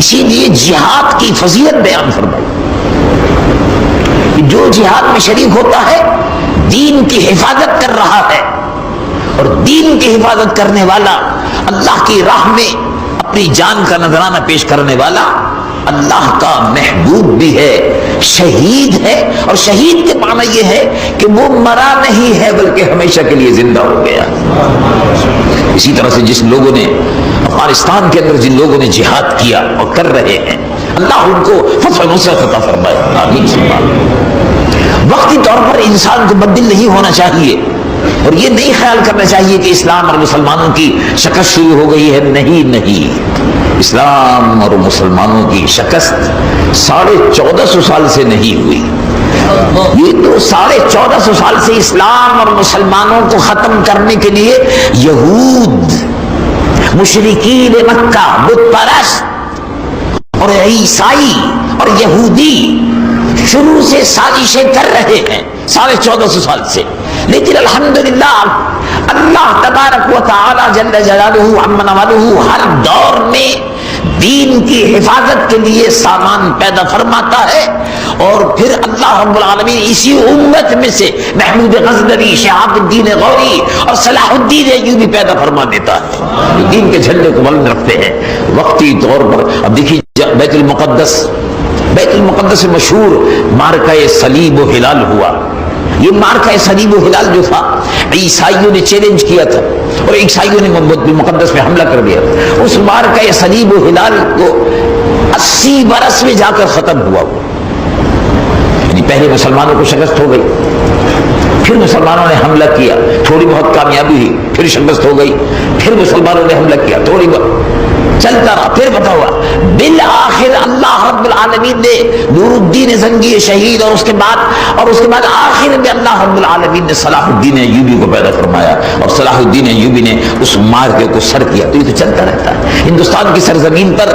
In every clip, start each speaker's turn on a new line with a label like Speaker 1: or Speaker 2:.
Speaker 1: اسی لیے جہاد کی فضیلت بیان فرمائی کہ جو جہاد میں شریک ہوتا ہے دین کی حفاظت کر رہا ہے، اور دین کی حفاظت کرنے والا، اللہ کی راہ میں اپنی جان کا نذرانہ پیش کرنے والا اللہ کا محبوب بھی ہے، شہید ہے، اور شہید کے معنی یہ ہے کہ وہ مرا نہیں ہے بلکہ ہمیشہ کے لیے زندہ ہو گیا۔ اسی طرح سے جس لوگوں نے افغانستان کے اندر جن لوگوں نے جہاد کیا اور کر رہے ہیں، اللہ ان کو فتح و نصرت عطا فرمائے، آمین۔ وقتی طور پر انسان کو بدل نہیں ہونا چاہیے، اور یہ نہیں خیال کرنا چاہیے کہ اسلام اور مسلمانوں کی شکست شروع ہو گئی ہے، نہیں، اسلام اور مسلمانوں کی شکست 1450 سال سے نہیں ہوئی، یہ تو 1450 سال سے اسلام اور مسلمانوں کو ختم کرنے کے لیے یہود، مشرکین مکہ، بت پرست اور عیسائی اور یہودی شروع سے سازشیں کر رہے ہیں 1450 سال سے، لیکن الحمدللہ اللہ تبارک و تعالی جل جلالہ عم نوالہ ہر دور میں دین کی حفاظت کے لیے سامان پیدا فرماتا ہے، اور پھر اللہ رب العالمین اسی امت میں سے محمود غزنوی، شہاب الدین غوری اور صلاح الدین ایوبی پیدا فرما دیتا ہے، جو دین کے جھنڈے کو بلند رکھتے ہیں وقتی طور پر۔ اب دیکھیے بیت المقدس مشہور معرکہ صلیب و ہلال ہوا، یہ معرکہ صلیب و ہلال جو تھا عیسائیوں نے چیلنج کیا تھا، اور عیسائیوں نے بیت المقدس پہ حملہ کر دیا تھا، اس معرکہ صلیب و ہلال کو 80 برس میں جا کر ختم ہوا، یعنی پہلے مسلمانوں کو شکست ہو گئی، پھر مسلمانوں نے حملہ کیا، تھوڑی بہت کامیابی ہوئی، پھر شکست ہو گئی، پھر مسلمانوں نے حملہ کیا، تھوڑی بہت چلتا رہا، پھر بتا ہوا، بالآخر اللہ رب العالمین نے نور الدین زنگی شہید، اور اس کے بعد آخر میں اللہ رب العالمین نے صلاح الدین ایوبی کو پیدا فرمایا، اور صلاح الدین ایوبی نے اس معرکے کو سر کیا۔ تو یہ تو چلتا رہتا ہے۔ ہندوستان کی سرزمین پر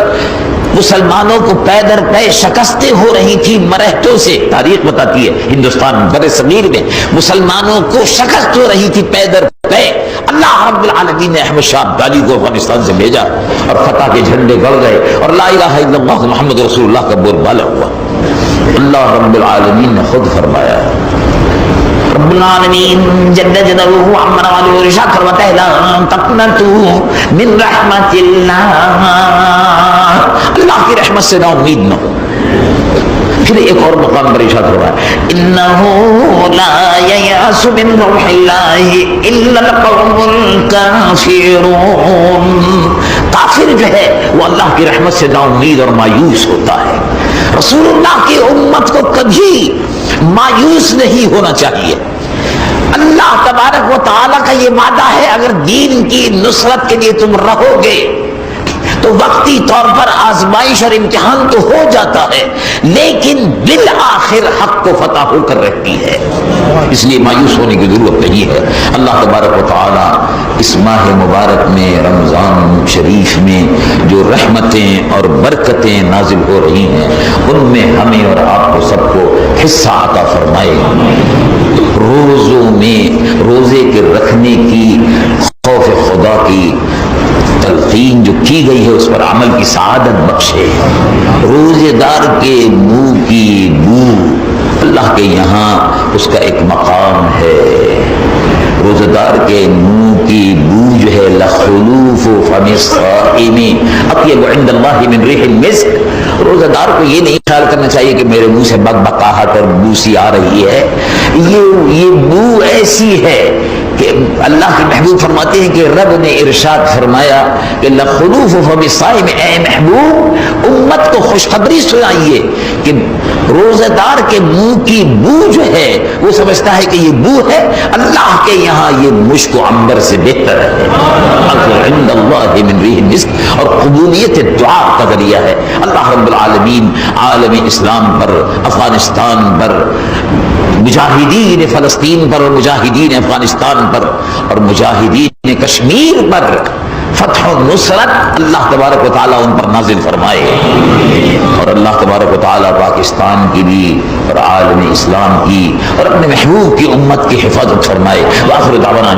Speaker 1: مسلمانوں کو پے در پے شکستیں ہو رہی تھی مرحلوں سے، تاریخ بتاتی ہے ہندوستان بر صغیر میں مسلمانوں کو شکست ہو رہی تھی پے در پے، اللہ رب العالمین نے احمد شاہ ابدالی کو افغانستان سے بھیجا، اور فتح کے جھنڈے گڑ گئے، اور لا الہ الا اللہ محمد رسول اللہ کا بول بالا ہوا۔ اللہ رب العالمین نے خود فرمایا، رب العالمین جل جلالہ عم نوالہ ارشاد فرماتا ہے لا تقنطوا من رحمت اللہ، اللہ کی رحمت سے نا امید نہ ہو۔ پھر ایک اور مقام پر ارشاد ہوا انہ لا ییأس من روح اللہ الا القوم الکافرون، کافر جو ہے وہ اللہ کی رحمت سے نا امید اور مایوس ہوتا ہے۔ رسول اللہ کی امت کو کبھی مایوس نہیں ہونا چاہیے۔ اللہ تبارک و تعالیٰ کا یہ وعدہ ہے اگر دین کی نصرت کے لیے تم رہو گے تو وقتی طور پر آزمائش اور امتحان تو ہو جاتا ہے، لیکن بالآخر حق کو فتح ہو کر رہتی ہے، اس لیے مایوس ہونے کی ضرورت نہیں ہے۔ اللہ تبارک و تعالیٰ اس ماہ مبارک میں رمضان شریف میں جو رحمتیں اور برکتیں نازل ہو رہی ہیں ان میں ہمیں اور آپ کو سب کو حصہ عطا فرمائے۔ روزوں میں روزے کے رکھنے کی خوف خدا کی تلقین جو کی گئی ہے اس پر عمل کی سعادت بخشے۔ روزے دار کے منہ کی بو اللہ کے یہاں اس کا ایک مقام ہے، روزے دار کے منہ کی بو جو ہے لخلوف فم الصائم اطیب عند اللہ من ریح المسک۔ روزے دار کو یہ نہیں خیال کرنا چاہیے کہ میرے منہ سے بقبقاہٹ اور بو سی آ رہی ہے، یہ بو ایسی ہے کہ اللہ کے محبوب فرماتے ہیں کہ رب نے ارشاد فرمایا کہ لخلوف فم الصائم، اے محبوب امت کو خوشخبری سنائیے کہ روزہ دار کے منہ کی بو جو ہے وہ سمجھتا ہے کہ یہ بو ہے، اللہ کے یہاں یہ مشک و عنبر سے بہتر ہے، عند اللہ من ریح المسک، اور قبولیت دعا کا ذریعہ ہے۔ اللہ رب العالمین عالم اسلام پر، افغانستان پر، مجاہدین فلسطین پر اور مجاہدین افغانستان پر اور مجاہدین کشمیر پر فتح و نصرت اللہ تبارک و تعالیٰ ان پر نازل فرمائے، اور اللہ تبارک و تعالیٰ پاکستان کی بھی اور عالم اسلام کی اور اپنے محبوب کی امت کی حفاظت فرمائے۔ وآخر دعوانا